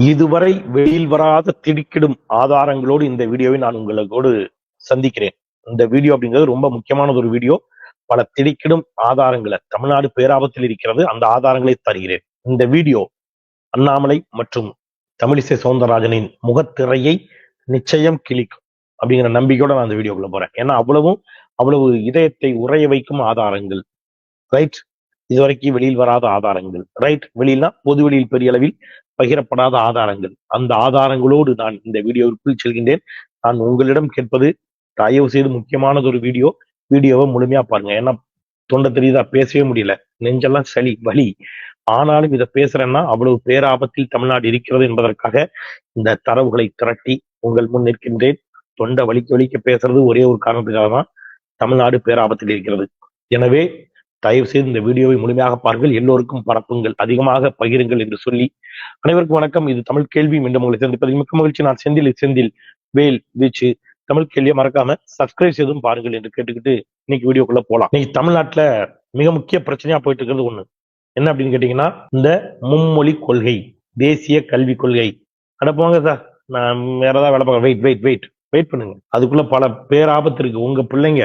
இதுவரை வெளியில் வராத திடுக்கிடும் ஆதாரங்களோடு இந்த வீடியோவை நான் உங்களோடு சந்திக்கிறேன். இந்த வீடியோ அப்படிங்கிறது ரொம்ப முக்கியமானது ஒரு வீடியோ. பல திடுக்கிடும் ஆதாரங்களை தமிழ்நாடு பேராபத்தில் இருக்கிறது. அந்த ஆதாரங்களை தருகிறேன். இந்த வீடியோ அண்ணாமலை மற்றும் தமிழிசை சவுந்தரராஜனின் முகத்திரையை நிச்சயம் கிளிக்கும் அப்படிங்கிற நம்பிக்கையோட நான் அந்த வீடியோக்குள்ள போறேன். ஏன்னா அவ்வளவு இதயத்தை உறைய வைக்கும் ஆதாரங்கள். ரைட். இதுவரைக்கும் வெளியில் வராத ஆதாரங்கள். ரைட். வெளியில்னா பொது வெளியில் பெரிய அளவில் பகிரப்படாத ஆதாரங்கள். அந்த ஆதாரங்களோடு நான் இந்த வீடியோவிற்குள் செல்கின்றேன். நான் உங்களிடம் கேட்பது, தயவு செய்து முக்கியமானது ஒரு வீடியோவை முழுமையா பாருங்க. ஏன்னா தொண்டை தெரியுதா, பேசவே முடியல, நெஞ்செல்லாம் சளி வலி. ஆனாலும் இதை பேசுறேன்னா அவ்வளவு பேராபத்தில் தமிழ்நாடு இருக்கிறது என்பதற்காக இந்த தரவுகளை திரட்டி உங்கள் முன் நிற்கின்றேன். தொண்டை வலிக்க பேசுறது ஒரே ஒரு காரணத்துக்காக தான், தமிழ்நாடு பேராபத்தில் இருக்கிறது. எனவே தயவு செய்து இந்த வீடியோவை முழுமையாக பாருங்கள், எல்லோருக்கும் பரப்புங்கள், அதிகமாக பகிருங்கள் என்று சொல்லி, அனைவருக்கும் வணக்கம். இது தமிழ் கேள்வி. மீண்டும் உங்களை சந்திப்பதில் மிக்க மகிழ்ச்சி. நான் செந்தில் வேல் வீச்சு. தமிழ் கேள்வியை மறக்காம சப்ஸ்கிரைப் செய்தும் பாருங்கள் என்று கேட்டுக்கிட்டு இன்னைக்கு வீடியோக்குள்ள போலாம். இன்னைக்கு தமிழ்நாட்டுல மிக முக்கிய பிரச்சனையா போயிட்டு இருக்கிறது ஒண்ணு என்ன அப்படின்னு கேட்டீங்கன்னா, இந்த மும்மொழி கொள்கை, தேசிய கல்விக் கொள்கை. அடப்போங்க சார், நான் வேற ஏதாவது வேலை பார்க்க வெயிட் பண்ணுங்க. அதுக்குள்ள பல பேராபத்து இருக்கு. உங்க பிள்ளைங்க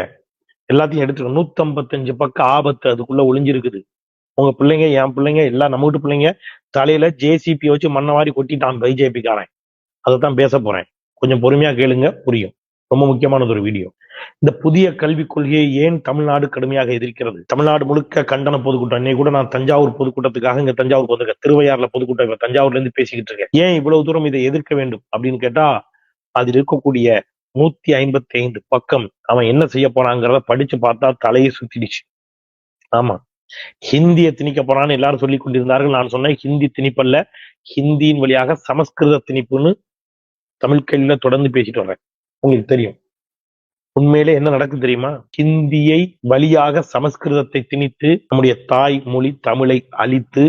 எல்லாத்தையும் எடுத்துக்க. 155 பக்கம் ஆபத்து அதுக்குள்ள ஒளிஞ்சிருக்குது. உங்க பிள்ளைங்க, என் பிள்ளைங்க, எல்லாம் நம்ம வீட்டு பிள்ளைங்க தலையில ஜேசிபி வச்சு மண்ணை வாரி கொட்டிட்டான் பிஜேபிக்காரன். அதைத்தான் பேச போறேன். கொஞ்சம் பொறுமையா கேளுங்க, புரியும். ரொம்ப முக்கியமானது ஒரு வீடியோ. இந்த புதிய கல்விக் கொள்கையை ஏன் தமிழ்நாடு கடுமையாக எதிர்க்கிறது? தமிழ்நாடு முழுக்க கண்டன பொதுக்கூட்டம். இன்னைக்கு கூட நான் தஞ்சாவூர் பொதுக்கூட்டத்துக்காக இங்க தஞ்சாவூர் போயிருக்கேன். திருவையாறுல பொதுக்கூட்டம். இப்ப தஞ்சாவூர்ல இருந்து பேசிக்கிட்டு இருக்கேன். ஏன் இவ்வளவு தூரம் இதை எதிர்க்க வேண்டும் அப்படின்னு கேட்டா, அதில் இருக்கக்கூடிய 155 பக்கம் அவன் என்ன செய்ய போறாங்கிறத படிச்சு பார்த்தா தலையை சுத்திடுச்சு. ஆமா, ஹிந்திய திணிக்க போறான்னு எல்லாரும் சொல்லி கொண்டிருந்தார்கள். நான் சொன்னேன், ஹிந்தி திணிப்பல்ல, ஹிந்தியின் வழியாக சமஸ்கிருத திணிப்புன்னு தமிழ் கல்வியில தொடர்ந்து பேசிட்டு வர்றேன். உங்களுக்கு தெரியும் உண்மையிலே என்ன நடக்குது தெரியுமா? ஹிந்தியை வழியாக சமஸ்கிருதத்தை திணித்து நம்முடைய தாய் மொழி தமிழை அழித்து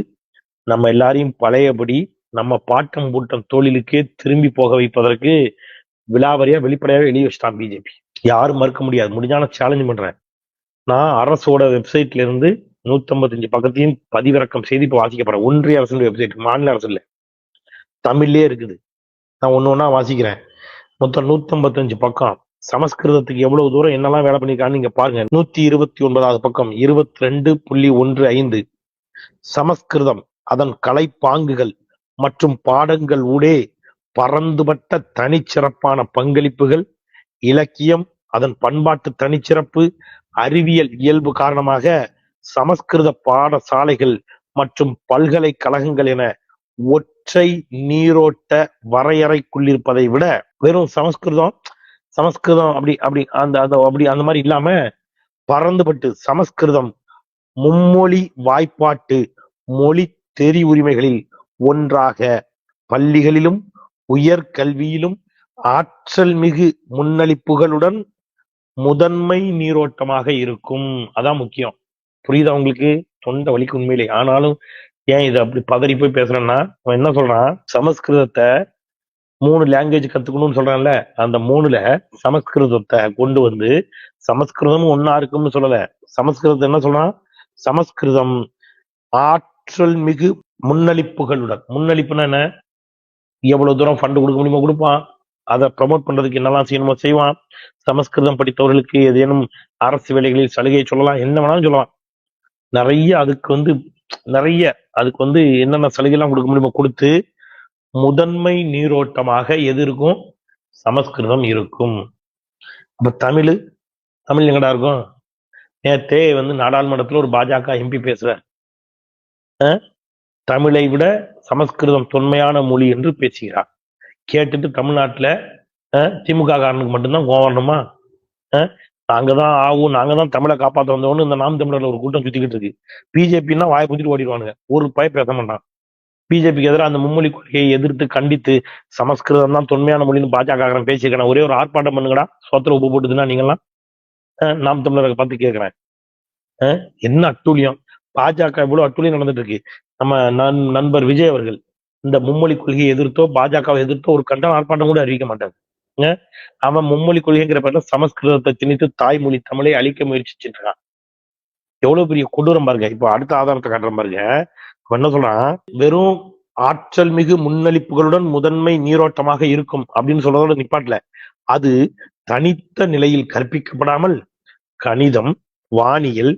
நம்ம எல்லாரையும் பழையபடி நம்ம பாட்டம் பூட்டம் தொழிலுக்கே திரும்பி போக வைப்பதற்கு விலாவரியா வெளிப்படையாக எழுதி வச்சிட்டான் பிஜேபி. யாரும் மறுக்க முடியாது. முடிஞ்சான சேலஞ்ச் பண்றேன். நான் அரசோட வெப்சைட்ல இருந்து 155 பக்கத்தையும் பதிவிறக்கம் செய்து இப்ப வாசிக்கப்படுறேன். ஒன்றிய அரசு வெப்சைட், மாநில அரசு இல்ல, தமிழ்லயே இருக்குது. நான் ஒண்ணு வாசிக்கிறேன். மொத்தம் 155 பக்கம். சமஸ்கிருதத்துக்கு எவ்வளவு தூரம் என்னெல்லாம் வேலை பண்ணிருக்கான்னு நீங்க பாருங்க. 129வது பக்கம், 22.15. சமஸ்கிருதம் அதன் கலைப்பாங்குகள் மற்றும் பாடங்கள் ஊடே பரந்துபட்ட தனிச்சிறப்பான பங்களிப்புகள், இலக்கியம், அதன் பண்பாட்டு தனிச்சிறப்பு, அறிவியல் இயல்பு காரணமாக சமஸ்கிருத பாடசாலைகள் மற்றும் பல்கலைக்கழகங்கள் என ஒற்றை நீரோட்ட வரையறைக்குள்ளிருப்பதை விட வெறும் சமஸ்கிருதம் அந்த மாதிரி இல்லாம பறந்துபட்டு சமஸ்கிருதம் மும்மொழி வாய்ப்பாட்டு மொழி தெரி உரிமைகளில் ஒன்றாக பள்ளிகளிலும் உயர்கல்வியிலும் ஆற்றல் மிகு முன்னளிப்புகளுடன் முதன்மை நீரோட்டமாக இருக்கும். அதான் முக்கியம். புரியுதா உங்களுக்கு? தொண்டை வலிக்கு உண்மையிலே. ஆனாலும் ஏன் இதை அப்படி பதறி போய் பேசுறேன்னா, அவன் என்ன சொல்றான், சமஸ்கிருதத்தை 3 லாங்குவேஜ் கத்துக்கணும்னு சொல்றான்ல, அந்த 3ல சமஸ்கிருதத்தை கொண்டு வந்து, சமஸ்கிருதமும் ஒன்னா இருக்கும்னு சொல்லல. சமஸ்கிருதத்தை என்ன சொல்றான்? சமஸ்கிருதம் ஆற்றல் மிகு முன்னளிப்புகளுடன். முன்னளிப்புன்னா என்ன? எவ்வளவு தூரம் ஃபண்ட் கொடுக்க முடியுமோ கொடுப்பான். அதை ப்ரமோட் பண்றதுக்கு என்னெல்லாம் செய்யணுமோ செய்வான். சமஸ்கிருதம் படித்தவர்களுக்கு ஏதேனும் அரசு வேலைகளில் சலுகை சொல்லலாம், என்ன வேணாலும் சொல்லலாம். அதுக்கு வந்து என்னென்ன சலுகை எல்லாம் கொடுக்க முடியுமோ கொடுத்து முதன்மை நீரோட்டமாக எது இருக்கும்? சமஸ்கிருதம் இருக்கும். அப்ப தமிழ் எங்கடா இருக்கும்? நேத்தே வந்து நாடாளுமன்றத்துல ஒரு பாஜக எம்பி பேசுற, தமிழை விட சமஸ்கிருதம் தொன்மையான மொழி என்று பேசுகிறார். கேட்டுட்டு தமிழ்நாட்டுல திமுக காரனுக்கு மட்டும்தான் கோவம் வரணுமா? நாங்க தான் தமிழை காப்பாற்ற வந்தோன்னு இந்த நாம் தமிழர்ல ஒரு கூட்டம் சுத்திக்கிட்டு இருக்கு. பிஜேபின்னா வாயை குத்திட்டு ஓடிடுவானுங்க. ஒரு பேச மாட்டான். பிஜேபிக்கு எதிராக அந்த மும்மொழி கொள்கையை எதிர்த்து கண்டித்து சமஸ்கிருதம் தான் தொன்மையான மொழின்னு பாஜக பேசியிருக்கேன். ஒரே ஒரு ஆர்ப்பாட்டம் பண்ணுங்கடா, சோத்துல உப்பு போட்டுதுன்னா நீங்கெல்லாம். நாம் தமிழரை பார்த்து கேட்கிறேன், என்ன அட்டூழியம்! பாஜக இவ்வளவு அட்டூழியம் நடந்துட்டு இருக்கு. நம்ம நண்பர் விஜய் அவர்கள் இந்த மும்மொழி கொள்கையை எதிர்த்தோ பாஜகவை எதிர்த்தோ ஒரு கண்டன ஆர்ப்பாட்டம் கூட அறிவிக்க மாட்டாங்க. அவன் மும்மொழி கொள்கைங்கிற பேர்ல சமஸ்கிருதத்தை திணித்து தாய்மொழி தமிழை அழிக்க முயற்சிச்சுட்டு இருக்கான். எவ்வளவு பெரிய கொடூரம் பாருங்க. இப்போ அடுத்த ஆதாரத்தை காட்டுற பாருங்க. என்ன சொல்றான், வெறும் ஆற்றல் மிகு முன்னளிப்புகளுடன் முதன்மை நீரோட்டமாக இருக்கும் அப்படின்னு சொல்றதோட நிப்பாட்டல. அது தனித்த நிலையில் கற்பிக்கப்படாமல் கணிதம், வானியல்,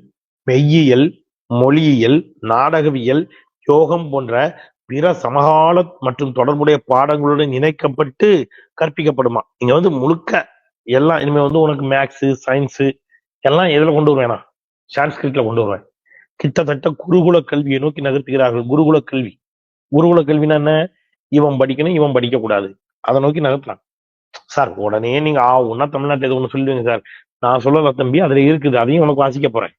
மெய்யியல், மொழியியல், நாடகவியல், யோகம் போன்ற பிற சமகால மற்றும் தொடர்புடைய பாடங்களுடன் இணைக்கப்பட்டு கற்பிக்கப்படுமா. இங்க வந்து முழுக்க எல்லாம் இனிமே வந்து உனக்கு மேக்ஸ், சயின்ஸ் எல்லாம் எதுல கொண்டு வருவேனா, சான்ஸ்கிரிட்ல கொண்டு வருவேன். கிட்டத்தட்ட குருகுல கல்வியை நோக்கி நகர்த்துகிறார்கள். குருகுல கல்வி, குருகுல கல்வினா என்ன? இவன் படிக்கணும், இவன் படிக்க கூடாது, அதை நோக்கி நகர்த்தலாம். சார் உடனே நீங்க ஒன்னா தமிழ்நாட்டில் எது ஒண்ணு சொல்லுவீங்க சார். நான் சொல்லல தம்பி, அதுல இருக்குது, அதையும் உனக்கு வாசிக்க போறேன்.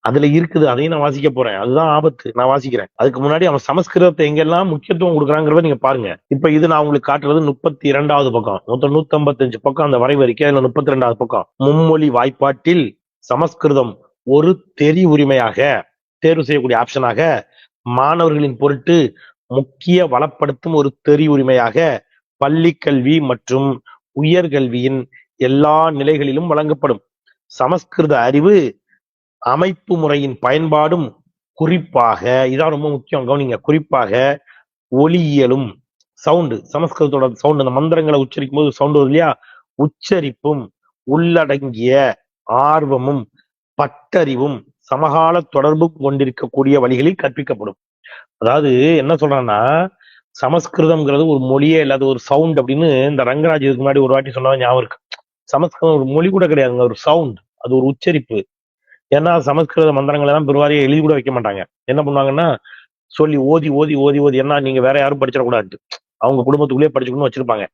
அதுல இருக்குது, அதையும் நான் வாசிக்க போறேன். அதுதான் ஆபத்து. நான் வாசிக்கிறேன். அதுக்கு முன்னாடி அவன் சமஸ்கிருதத்தை எங்கெல்லாம் முக்கியத்துவம் கொடுக்குறாங்கிறத நீங்க பாருங்க. இப்ப இது நான் உங்களுக்கு காட்டுறது 32வது பக்கம். மொத்தம் 155 பக்கம் அந்த வரைவறிக்கை. அதுல 32வது பக்கம். மும்மொழி வாய்ப்பாட்டில் சமஸ்கிருதம் ஒரு தெரி உரிமையாக தேர்வு செய்யக்கூடிய ஆப்ஷனாக மாணவர்களின் பொருட்டு முக்கிய வளப்படுத்தும் ஒரு தெரி உரிமையாக பள்ளி கல்வி மற்றும் உயர்கல்வியின் எல்லா நிலைகளிலும் வழங்கப்படும். சமஸ்கிருத அறிவு அமைப்பு முறையின் பயன்பாடும் குறிப்பாக, இதான் ரொம்ப முக்கியம் கவனிங்க, குறிப்பாக ஒலியியலும், சவுண்டு, சமஸ்கிருதத்தோட சவுண்டு, அந்த மந்திரங்களை உச்சரிக்கும் போது சவுண்டு வருது இல்லையா, உச்சரிப்பும் உள்ளடங்கிய ஆர்வமும் பட்டறிவும் சமகால தொடர்பும் கொண்டிருக்கக்கூடிய வழிகளில் கற்பிக்கப்படும். அதாவது என்ன சொல்றான்னா, சமஸ்கிருதம்ங்கிறது ஒரு மொழியே இல்லாத ஒரு சவுண்ட் அப்படின்னு இந்த ரங்கராஜ் இதுக்கு முன்னாடி ஒரு வாட்டி சொன்னா ஞாபகம் இருக்கு. சமஸ்கிருதம் ஒரு மொழி கூட கிடையாதுங்க, ஒரு சவுண்ட், அது ஒரு உச்சரிப்பு. ஏன்னா சமஸ்கிருத மந்திரங்கள் எல்லாம் பெருவாரியா எழுதி கூட வைக்க மாட்டாங்க. என்ன பண்ணுவாங்கன்னா, சொல்லி ஓதி ஓதி ஓதி ஓதி, என்ன நீங்க வேற யாரும் படிச்சிடக்கூடாது, அவங்க குடும்பத்துக்குள்ளேயே படிச்சுக்கணும்னு வச்சிருப்பாங்க.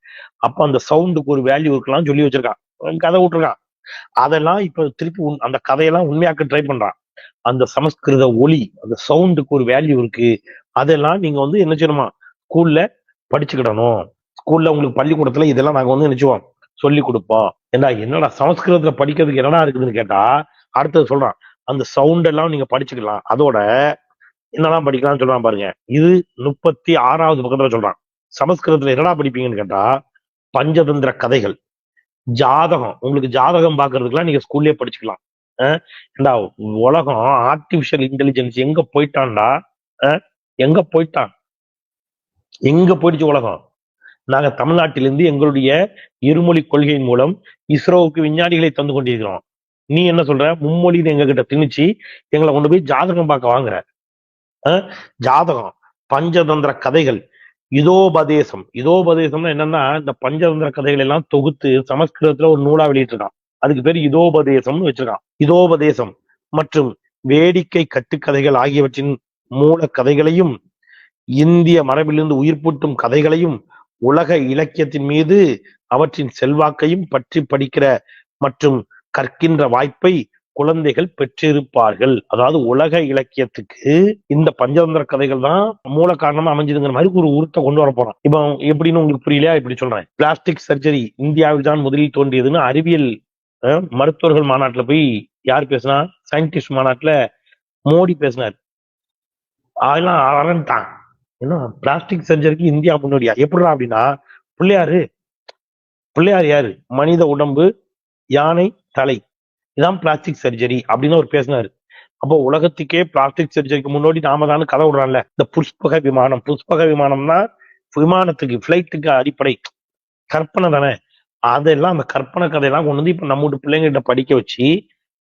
அப்ப அந்த சவுண்டுக்கு ஒரு வேல்யூ இருக்கலாம் சொல்லி வச்சிருக்கான், கதை விட்டுருக்கான். அதெல்லாம் இப்ப திருப்பி அந்த கதையெல்லாம் உண்மையாக்க ட்ரை பண்றான். அந்த சமஸ்கிருத ஒலி, அந்த சவுண்டுக்கு ஒரு வேல்யூ இருக்கு. அதெல்லாம் நீங்க வந்து என்ன செய்யணுமா, ஸ்கூல்ல படிச்சுக்கிடணும். ஸ்கூல்ல உங்களுக்கு பள்ளிக்கூடத்துல இதெல்லாம் நாங்க வந்து நினைச்சுவோம் சொல்லி கொடுப்போம். என்னடா சமஸ்கிருதத்துல படிக்கிறதுக்கு என்னடா இருக்குதுன்னு கேட்டா அடுத்தது சொல்றான், அந்த சவுண்ட் எல்லாம் நீங்க படிச்சுக்கலாம், அதோட என்னெல்லாம் படிக்கலாம்னு சொல்றான் பாருங்க. இது 36வது பக்கத்துல சொல்றான். சமஸ்கிருதத்துல என்னடா படிப்பீங்கன்னு கேட்டா, பஞ்சதந்திர கதைகள், ஜாதகம், உங்களுக்கு ஜாதகம் பாக்குறதுக்குலாம் நீங்க ஸ்கூல்லயே படிச்சுக்கலாம். ஏண்டா உலகம் ஆர்டிபிஷியல் இன்டெலிஜென்ஸ் எங்க போயிட்டான்டா, எங்க போயிட்டான், எங்க போயிடுச்சு உலகம். நாங்க தமிழ்நாட்டிலிருந்து எங்களுடைய இருமொழி கொள்கையின் மூலம் இஸ்ரோவுக்கு விஞ்ஞானிகளை தந்து கொண்டிருக்கிறோம். நீ என்ன சொல்ற, மும்மொழின்னு எங்க கிட்ட திணிச்சு எங்களை கொண்டு போய் ஜாதகம் பார்க்க வாங்குற. ஜாதகம், பஞ்சதந்திர கதைகள், இதோபதேசம். இதோபதேசம்னா என்னன்னா, இந்த பஞ்சதந்திர கதைகள் எல்லாம் தொகுத்து சமஸ்கிருதத்துல ஒரு நூலா வெளியிட்டிருக்கான். அதுக்கு பேர் இதோபதேசம்னு வச்சிருக்கான். இதோபதேசம் மற்றும் வேடிக்கை கட்டுக்கதைகள் ஆகியவற்றின் மூல கதைகளையும் இந்திய மரபிலிருந்து உயிர்ப்பூட்டும் கதைகளையும் உலக இலக்கியத்தின் மீது அவற்றின் செல்வாக்கையும் பற்றி படிக்கிற மற்றும் கற்கின்ற வாய்ப்பை குழந்தைகள் பெற்றிருப்பார்கள். அதாவது உலக இலக்கியத்துக்கு இந்த பஞ்சதந்திர கதைகள் தான் மூல காரணமா அமைஞ்சதுங்கிற மாதிரி ஒரு உருத்தை கொண்டு வர போறான். இப்போ எப்படின்னு உங்களுக்கு புரியலையா, இப்படி சொல்றேன். பிளாஸ்டிக் சர்ஜரி இந்தியாவில் தான் முதலில் தோன்றியதுன்னு அறிவியல் மருத்துவர்கள் மாநாட்டுல போய் யார் பேசினா, சயின்டிஸ்ட் மாநாட்டுல மோடி பேசினார். அதெல்லாம் அரண்டான். என்ன பிளாஸ்டிக் சர்ஜரிக்கு இந்தியா முன்னோடியா? எப்படிடா அப்படின்னா, பிள்ளையாரு, பிள்ளையார் யாரு, மனித உடம்பு, யானை தலை, இதான் பிளாஸ்டிக் சர்ஜரி அப்படின்னு அவர் பேசினாரு. அப்போ உலகத்துக்கே பிளாஸ்டிக் சர்ஜரிக்கு முன்னோடி நாம தான் கதை விடுறான்ல. இந்த புஷ்பக விமானம், புஷ்பக விமானம்னா விமானத்துக்கு, பிளைட்டுக்கு அடிப்படை கற்பனை தானே. அதெல்லாம் அந்த கற்பனை கதையெல்லாம் கொண்டு வந்து இப்ப நம்ம வீட்டு பிள்ளைங்கிட்ட படிக்க வச்சு,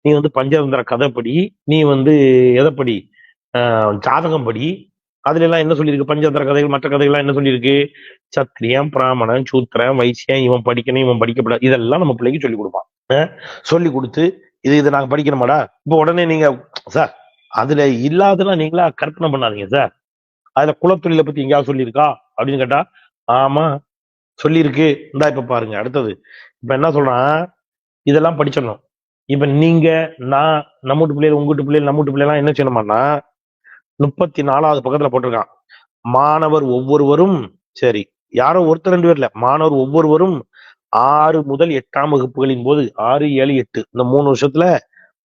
நீ வந்து பஞ்சதந்திர கதை படி, நீ வந்து எதை படி, ஜாதகம் படி. அதுல எல்லாம் என்ன சொல்லியிருக்கு, பஞ்சதந்திர கதைகள் மற்ற கதைகள்லாம் என்ன சொல்லியிருக்கு, சத்திரியன், பிராமணன், சூத்திரன், வைசியன், இவன் படிக்கணும் இவன் படிக்கப்படாது, இதெல்லாம் நம்ம பிள்ளைக்கு சொல்லி கொடுப்பான். சொல்லி கொடுத்து இதை நாங்க படிக்கணுமாடா. இப்போ உடனே நீங்க சார் அதுல இல்லாதெல்லாம் நீங்களா கற்பனை பண்ணாதீங்க சார். அதுல குலத்தொழிலை பத்தி எங்கேயாவது சொல்லியிருக்கா அப்படின்னு கேட்டா, ஆமா சொல்லியிருக்கு. இந்தா இப்ப பாருங்க அடுத்தது. இப்ப என்ன சொல்றான், இதெல்லாம் படிச்சிடணும். இப்ப நீங்க, நான், நம்ம வீட்டு பிள்ளைகள், உங்க வீட்டு பிள்ளைகள், நம்ம வீட்டு பிள்ளைலாம் என்ன செய்யணுமான்னா, 34வது பக்கத்துல போட்டிருக்கான், மாணவர் ஒவ்வொருவரும், சரி யாரோ ஒருத்தர் 2 பேர்ல, மாணவர் ஒவ்வொருவரும் 6 முதல் 8ஆம் வகுப்புகளின் போது 6, 7, 8 இந்த 3 வருஷத்துல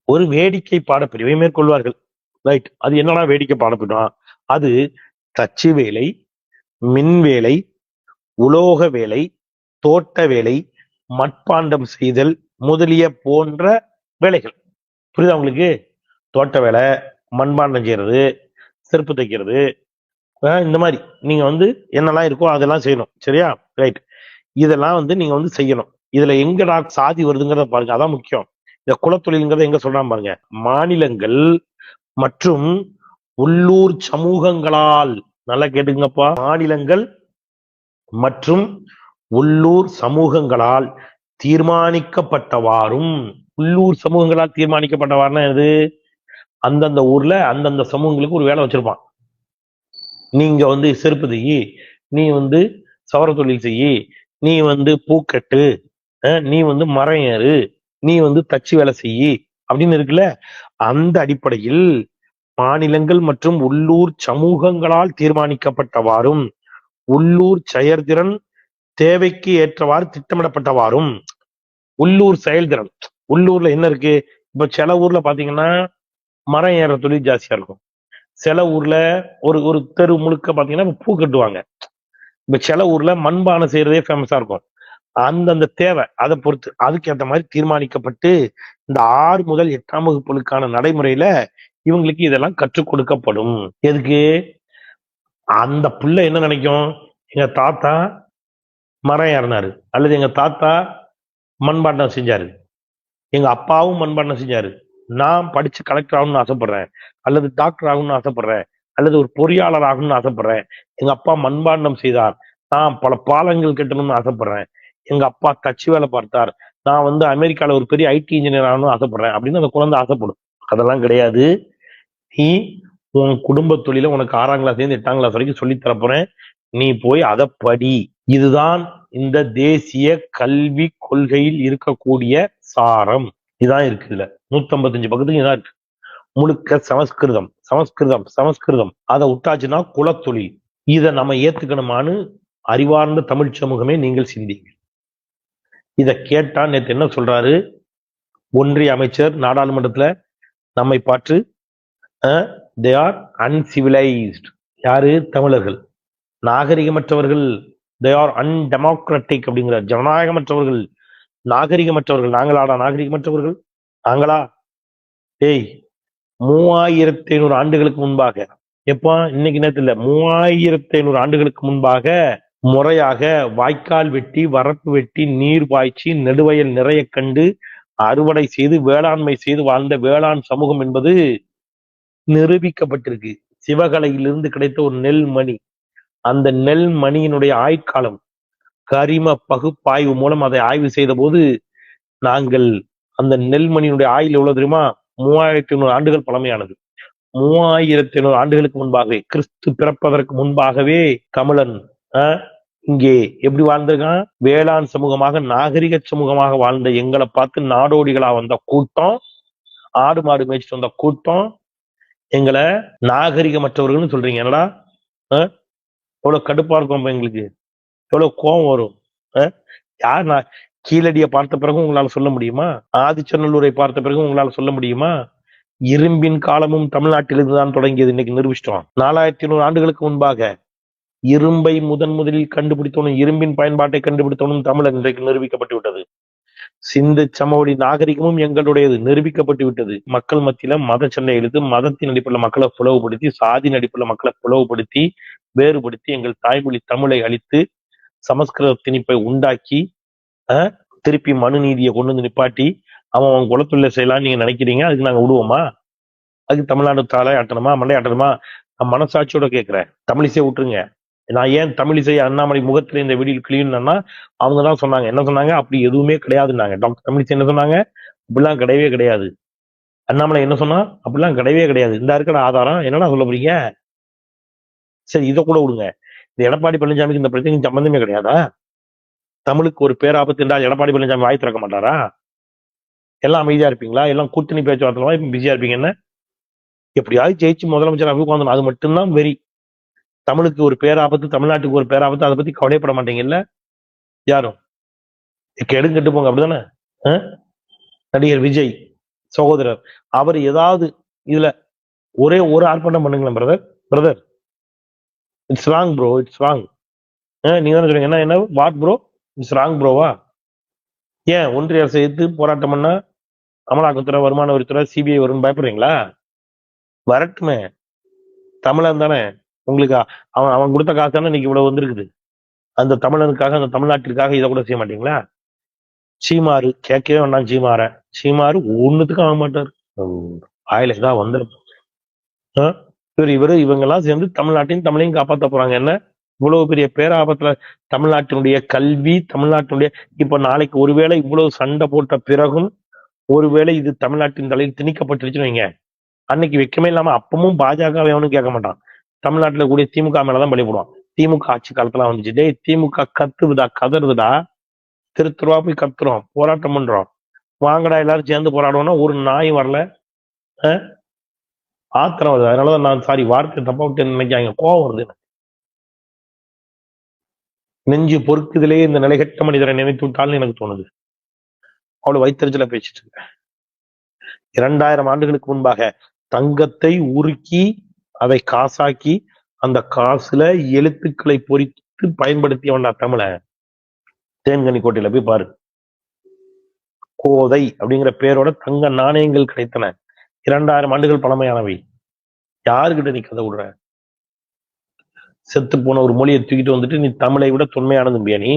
ஒரு வேடிக்கை பாடப்பிரிவை மேற்கொள்வார்கள். ரைட். அது என்னன்னா வேடிக்கை பாடப்பிரிவு, அது தச்சு வேலை, மின் வேலை, உலோக வேலை, தோட்ட வேலை, மட்பாண்டம் செய்தல் முதலிய போன்ற வேலைகள். புரியுதா உங்களுக்கு? தோட்ட வேலை, மண்பாண்டம் செய்யறது, செருப்பு தைக்கிறது, இந்த மாதிரி நீங்க வந்து என்னெல்லாம் இருக்கோ அதெல்லாம் செய்யணும். சரியா? ரைட். இதெல்லாம் வந்து நீங்க வந்து செய்யணும். இதுல எங்கடா சாதி வருதுங்கிறத பாருங்க. அதான் முக்கியம். இந்த குலத்தொழில்ங்கிறத எங்க சொல்றான் பாருங்க. மாநிலங்கள் மற்றும் உள்ளூர் சமூகங்களால், நல்லா கேட்டுங்கப்பா, மாநிலங்கள் மற்றும் உள்ளூர் சமூகங்களால் தீர்மானிக்கப்பட்டவாறும். உள்ளூர் சமூகங்களால் தீர்மானிக்கப்பட்டவாறுனா எது? அந்தந்த ஊர்ல அந்தந்த சமூகங்களுக்கு ஒரு வேலை வச்சிருப்பான். நீங்க வந்து செருப்பு தையி, நீ வந்து சவர தொழில் செய்யி, நீ வந்து பூக்கட்டு, நீ வந்து மரம் ஏறு, நீ வந்து தச்சு வேலை செய்யி அப்படின்னு இருக்குல்ல. அந்த அடிப்படையில் மாநிலங்கள் மற்றும் உள்ளூர் சமூகங்களால் தீர்மானிக்கப்பட்டவாறும் உள்ளூர் செயற்திறன் தேவைக்கு ஏற்றவாறு திட்டமிடப்பட்டவாறும். உள்ளூர் செயல்திறன், உள்ளூர்ல என்ன இருக்கு? இப்ப சில ஊர்ல பாத்தீங்கன்னா மரம் ஏற தொழில் ஜாஸ்தியா இருக்கும். சில ஊர்ல ஒரு ஒரு தெரு முழுக்க பாத்தீங்கன்னா பூ கட்டுவாங்க. இப்ப சில ஊர்ல மண்பானை செய்யறதே ஃபேமஸா இருக்கும். அந்தந்த தேவை அதை பொறுத்து அதுக்கேற்ற மாதிரி தீர்மானிக்கப்பட்டு இந்த 6 முதல் 8ஆம் வகுப்புகளுக்கான நடைமுறையில இவங்களுக்கு இதெல்லாம் கற்றுக் கொடுக்கப்படும். எதுக்கு? அந்த புள்ள என்ன நினைக்கும்? எங்க தாத்தா மரம் ஏறினாரு, அல்லது எங்க தாத்தா மண்பாண்டம் செஞ்சாரு, எங்க அப்பாவும் மண்பாண்டம் செஞ்சாரு, நான் படிச்சு கலெக்டர் ஆகணும்னு ஆசைப்படுறேன், அல்லது டாக்டர் ஆகணும்னு ஆசைப்படுறேன், அல்லது ஒரு பொறியாளர் ஆகணும்னு ஆசைப்படுறேன், எங்க அப்பா மண்பாண்டம் செய்தார், நான் பல பாலங்கள் கட்டணும்னு ஆசைப்படுறேன், எங்க அப்பா தச்சு வேலை பார்த்தார், நான் வந்து அமெரிக்கால ஒரு பெரிய ஐடி இன்ஜினியர் ஆகணும்னு ஆசைப்படுறேன் அப்படின்னு அந்த குழந்தை ஆசைப்படும். அதெல்லாம் கிடையாது. நீ உன் குடும்ப தொழில உனக்கு 6ஆம் கிளாஸ்ல இருந்து 8ஆம் கிளாஸ் வரைக்கும் சொல்லி தரப்போறேன், நீ போய் அதை படி. இதுதான் இந்த தேசிய கல்வி கொள்கையில் இருக்கக்கூடிய சாரம். இதான் இருக்கு. இதுல 155 பக்கத்துக்கு இதான் இருக்கு. முழுக்க சமஸ்கிருதம் சமஸ்கிருதம் சமஸ்கிருதம். அதை விட்டாச்சுன்னா குலத்தொழில். இதை நம்ம ஏத்துக்கணுமான்னு அறிவார்ந்த தமிழ் சமூகமே நீங்கள் சிந்திங்க. இதை கேட்டா நேற்று என்ன சொல்றாரு ஒன்றிய அமைச்சர் நாடாளுமன்றத்துல நம்மை பார்த்து? They are uncivilised. யாரு? தமிழர்கள் நாகரிகமற்றவர்கள். தே ஆர் அன்டெமோக்ராட்டிக் அப்படிங்கிறார். ஜனநாயகமற்றவர்கள், நாகரிகமற்றவர்கள். நாங்களாடா நாகரிகமற்றவர்கள்? நாங்களா? ஏய், 3500 ஆண்டுகளுக்கு முன்பாக, எப்போ இன்னைக்கு நேரத்தில் 3500 ஆண்டுகளுக்கு முன்பாக முறையாக வாய்க்கால் வெட்டி, வரப்பு வெட்டி, நீர் பாய்ச்சி, நெடுவயல் நிறைய கண்டு அறுவடை செய்து வேளாண்மை செய்து வாழ்ந்த வேளாண் சமூகம் என்பது நிரூபிக்கப்பட்டிருக்கு. சிவகலையிலிருந்து கிடைத்த ஒரு நெல்மணி, அந்த நெல்மணியினுடைய ஆயுட்காலம் கரிம பகுப்பாய்வு மூலம் அதை ஆய்வு செய்த போது நாங்கள் அந்த நெல்மணியினுடைய ஆயுள் எவ்வளவு தெரியுமா? 3500 ஆண்டுகள் பழமையானது. 3500 ஆண்டுகளுக்கு முன்பாகவே, கிறிஸ்து பிறப்பதற்கு முன்பாகவே தமிழன் இங்கே எப்படி வாழ்ந்திருக்கான்? வேளாண் சமூகமாக, நாகரிக சமூகமாக வாழ்ந்த எங்களை பார்த்து நாடோடிகளா வந்த கூட்டம், ஆடு மாடு மேய்ச்சிட்டு வந்த கூட்டம் எங்களை நாகரிகமற்றவர்கள்னு சொல்றீங்க. என்னடா எவ்வளவு கடுப்பா இருக்கும் எங்களுக்கு, எவ்வளவு கோபம் வரும். யார் நான் கீழடியை பார்த்த பிறகு உங்களால சொல்ல முடியுமா? ஆதிச்சநல்லூரை பார்த்த பிறகு உங்களால சொல்ல முடியுமா? இரும்பின் காலமும் தமிழ்நாட்டிலிருந்து தான் தொடங்கியது. இன்னைக்கு நிரூபிச்சிட்டோம். 4500 ஆண்டுகளுக்கு முன்பாக இரும்பை முதலில் கண்டுபிடித்தவனும், இரும்பின் பயன்பாட்டை கண்டுபிடித்தவனும் தமிழன் இன்றைக்கு நிரூபிக்கப்பட்டு விட்டது. சிந்து சமவெளி நாகரிகமும் எங்களுடையது, நிரூபிக்கப்பட்டு விட்டது. மக்கள் மத்தியில மத சண்டை எழுத்து, மதத்தின் அடிப்படையில் மக்களை பிளவுபடுத்தி, சாதியின் அடிப்படையில் மக்களை பிளவுபடுத்தி, வேறுபடுத்தி, எங்கள் தாய்மொழி தமிழை அழித்து, சமஸ்கிருத திணிப்பை உண்டாக்கி, திருப்பி மனு நீதியை கொண்டு வந்து நிப்பாட்டி அவன் குலத்தொழில செய்யலாம்னு நீங்க நினைக்கிறீங்க. அதுக்கு நாங்க விடுவோமா? அதுக்கு தமிழ்நாடு தாலை ஆட்டணுமா, மண்டை ஆட்டணுமா? நான் மனசாட்சியோட கேட்கிறேன். தமிழிசை விட்டுருங்க. நான் ஏன் தமிழிசை அண்ணாமலை முகத்துல இந்த வீடியோ கிளீன்னா அவங்கதான் சொன்னாங்க. என்ன சொன்னாங்க? அப்படி எதுவுமே கிடையாதுன்னாங்க. டாக்டர் தமிழிசை என்ன சொன்னாங்க? அப்படிலாம் கிடையவே கிடையாது. அண்ணாமலை என்ன சொன்னா? அப்படிலாம் கிடையவே கிடையாது. இந்த இருக்கிற ஆதாரம் என்னடா சொல்ல போறீங்க? சரி, இதை கூட விடுங்க. இந்த எடப்பாடி பழனிசாமிக்கு இந்த பிரச்சனைக்கு சம்பந்தமே கிடையாதா? தமிழுக்கு ஒரு பேராபத்து என்றால் எடப்பாடி பழனிசாமி வாய் திறக்க மாட்டாரா? எல்லாம் அமைதியா இருப்பீங்களா? எல்லாம் கூட்டணி பேச்சுவார்த்தை பிஸியா இருப்பீங்க. என்ன எப்படியாவது ஜெயிச்சு முதலமைச்சர் உட்காந்து, அது மட்டும்தான் வெறி. தமிழுக்கு ஒரு பேராபத்து, தமிழ்நாட்டுக்கு ஒரு பேராபத்து, அதை பத்தி கவலைப்பட மாட்டீங்கல்ல யாரும். கெடுங்கட்டு போங்க. அப்படிதானே? நடிகர் விஜய் சகோதரர் அவர் ஏதாவது இதுல ஒரே ஒரு ஆர்ப்பாட்டம் பண்ணுங்களேன் brother. It's wrong bro, it's wrong. நீங்க தானே சொல்றீங்க. என்ன வாட் ப்ரோ, இட்ஸ் ராங் ப்ரோவா? ஏன் ஒன்றிய அரசை எதிர்த்து போராட்டம் பண்ணா அமலாக்கத்துறை, வருமான வரித்துறை, சிபிஐ வரும்னு பயப்படுறீங்களா? வரட்டுமே, தமிழன் தானே. உங்களுக்கு அவன் அவன் கொடுத்த காசு தானே இன்னைக்கு இவ்வளவு வந்திருக்குது. அந்த தமிழனுக்காக, அந்த தமிழ்நாட்டிற்காக இதை கூட செய்ய மாட்டீங்களா? சீமாறு கேட்கவே வேண்டாம். சீமாறு ஒண்ணுத்துக்கும் ஆக மாட்டார். ஆயில தான் வந்துடும். இவங்க எல்லாம் சேர்ந்து தமிழ்நாட்டையும் தமிழையும் காப்பாற்ற போறாங்க. என்ன இவ்வளவு பெரிய பேராபத்துல தமிழ்நாட்டினுடைய கல்வி, தமிழ்நாட்டினுடைய இப்ப நாளைக்கு ஒருவேளை இவ்வளவு சண்டை போட்ட பிறகும் ஒருவேளை இது தமிழ்நாட்டின் தலையில் திணிக்கப்பட்டுருச்சுன்னு வைங்க, அன்னைக்கு வெக்கமே இல்லாம அப்பமும் பாஜக எவனும் கேட்க மாட்டான். தமிழ்நாட்டுல கூடிய திமுக மேலதான் பலி போடுவான். திமுக ஆட்சி காலத்துல வந்துச்சு, டேய் திமுக கத்துதுடா, கதறுதுடா, திருத்துருவா போய் கத்துறோம், போராட்டம் பண்றோம், வாங்கடா எல்லாரும் சேர்ந்து போராடுவோம்னா ஒரு நாய் வரல. ஆத்திரம் வருது. அதனாலதான் நான் சாரி வார்த்தை தப்பா விட்டு நினைக்காங்க, கோவம் வருது. நெஞ்சு பொறுக்குதிலே இந்த நிலைகட்ட மனிதரை நினைத்து விட்டால்னு எனக்கு தோணுது. அவ்வளவு வைத்தறிச்சல பேசிட்டு இருக்கேன். 2000 ஆண்டுகளுக்கு முன்பாக தங்கத்தை உருக்கி அதை காசாக்கி அந்த காசுல எழுத்துக்களை பொறித்து பயன்படுத்தியவன்டா தமிழ. தேன்கனி கோட்டையில போய் பாரு, கோதை அப்படிங்கிற பேரோட தங்க நாணயங்கள் கிடைத்தன. 2000 ஆண்டுகள் பழமையானவை. யாருக்கிட்ட நீ கதை விடுற? செத்து போன ஒரு மொழியை தூக்கிட்டு வந்துட்டு நீ தமிழை விட தொன்மையானதும்பியா? நீ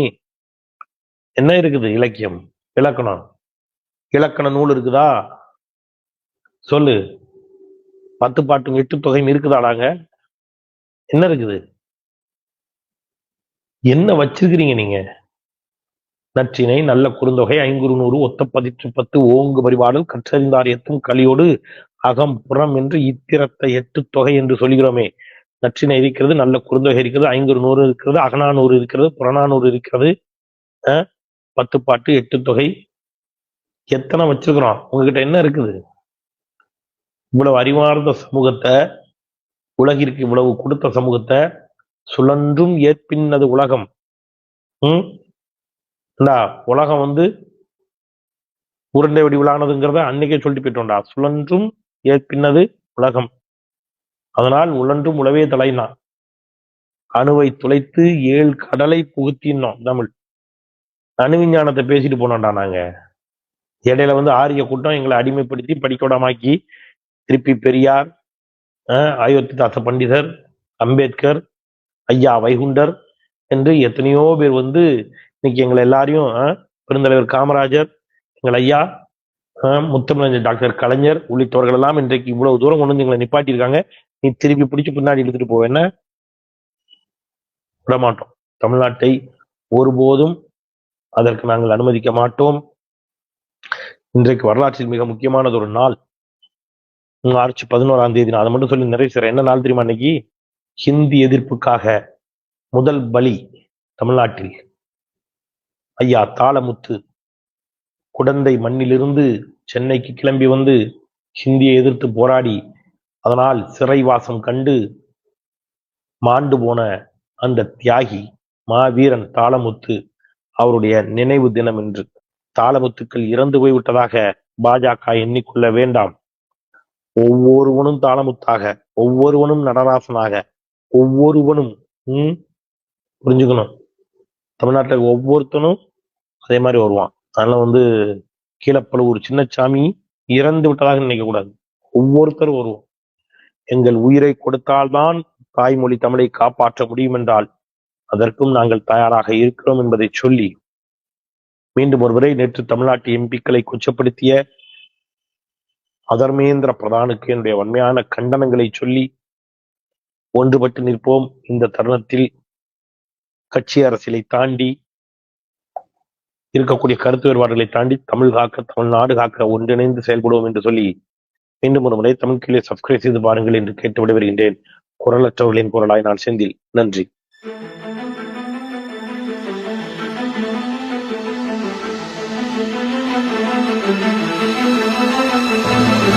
என்ன இருக்குது? இலக்கியம், இலக்கணம், இலக்கண நூல் இருக்குதா? சொல்லு. 10 பாட்டும் 8 தொகையும் இருக்குதாடாங்க? என்ன இருக்குது? என்ன வச்சிருக்கிறீங்க நீங்க? நற்றினை, நல்ல குறுந்தொகை, 500 ஒத்த 10 ஓங்கு பரிபாடல், கற்றறிந்தார் எத்தும் கலியோடு அகம் புறம் என்று இத்திரத்தை 8 தொகை என்று சொல்கிறோமே. நற்றினை இருக்கிறது, நல்ல குறுந்தொகை இருக்கிறது, 500 இருக்கிறது, அகநானூறு இருக்கிறது, புறநானூறு இருக்கிறது, 10 பாட்டு 8 தொகை, எத்தனை வச்சிருக்கிறோம்? உங்ககிட்ட என்ன இருக்குது? இவ்வளவு அறிவார்ந்த சமூகத்தை, உலகிற்கு இவ்வளவு கொடுத்த சமூகத்தை சுழன்றும் ஏற்பின்னது உலகம். உலகம் உருண்டை வடிவிலானதுங்கிறத அன்னைக்கே சொல்லிட்டு போயிட்டோம்டா. சுழன்றும் ஏற்பின்னது உலகம், அதனால் உழன்றும் உழவே தலைனா. அணுவை துளைத்து 7 கடலை புகுத்தினோம் தமிழ். அணு விஞ்ஞானத்தை பேசிட்டு போனோம்டா நாங்க. இடையில ஆரிய கூட்டம் எங்களை அடிமைப்படுத்தி படிக்கோடமாக்கி திருப்பி பெரியார், அயோத்திதாச பண்டிதர், அம்பேத்கர், ஐயா வைகுண்டர் என்று எத்தனையோ பேர் இன்னைக்கு எங்களை எல்லாரையும், பெருந்தலைவர் காமராஜர், எங்கள் ஐயா முத்தமிழஞ்சர் டாக்டர் கலைஞர் உள்ளிட்டவர்கள் எல்லாம் இன்றைக்கு இவ்வளவு தூரம் கொண்டு எங்களை நிப்பாட்டியிருக்காங்க. நீ திருப்பி பிடிச்சு பின்னாடி எடுத்துட்டு போ. என்ன விடமாட்டோம். தமிழ்நாட்டை ஒருபோதும் அதற்கு நாங்கள் அனுமதிக்க மாட்டோம். இன்றைக்கு வரலாற்றில் மிக முக்கியமானது ஒரு நாள், மார்ச் 11ஆம் தேதி. நான் அதை மட்டும் சொல்லி நிறைவு செய்றேன். என்ன நாள் தெரியுமா? இன்னைக்கு ஹிந்தி எதிர்ப்புக்காக முதல் பலி தமிழ்நாட்டில் ஐயா தாளமுத்து குடந்தை மண்ணிலிருந்து சென்னைக்கு கிளம்பி ஹிந்தியை எதிர்த்து போராடி அதனால் சிறைவாசம் கண்டு மாண்டு போன அந்த தியாகி மாவீரன் தாளமுத்து அவருடைய நினைவு தினம் என்று. தாளமுத்துக்கள் இறந்து போய்விட்டதாக பாஜக எண்ணிக்கொள்ள வேண்டாம். ஒவ்வொருவனும் தாளமுத்தாக, ஒவ்வொருவனும் நடராசனாக, ஒவ்வொருவனும் புரிஞ்சுக்கணும். தமிழ்நாட்டில் ஒவ்வொருத்தனும் அதே மாதிரி வருவான். அதனால கீழப்பழுவூர் சின்னசாமி இறந்து விட்டதாக நினைக்க கூடாது. ஒவ்வொருத்தரும் வருவோம். எங்கள் உயிரை கொடுத்தால்தான் தாய்மொழி தமிழை காப்பாற்ற முடியும் என்றால் அதற்கும் நாங்கள் தயாராக இருக்கிறோம் என்பதை சொல்லி, மீண்டும் ஒருவரை நேற்று தமிழ்நாட்டு எம்பிக்களை கொச்சப்படுத்திய அதர்மேந்திர பிரதானுக்கு என்னுடைய வன்மையான கண்டனங்களை சொல்லி ஒன்றுபட்டு நிற்போம். இந்த தருணத்தில் கட்சி அரசியலை தாண்டி இருக்கக்கூடிய கருத்து வேறுபாடுகளை தாண்டி தமிழ் காக்க, தமிழ்நாடு காக்க ஒன்றிணைந்து செயல்படுவோம் என்று சொல்லி மீண்டும் ஒரு முறை தமிழ் கீழே சப்ஸ்கிரைப் செய்து பாருங்கள் என்று கேட்டு விடைபெறுகின்றேன். குரலற்றவர்களின் குரலாய் நான் செந்தில். நன்றி. Thank you.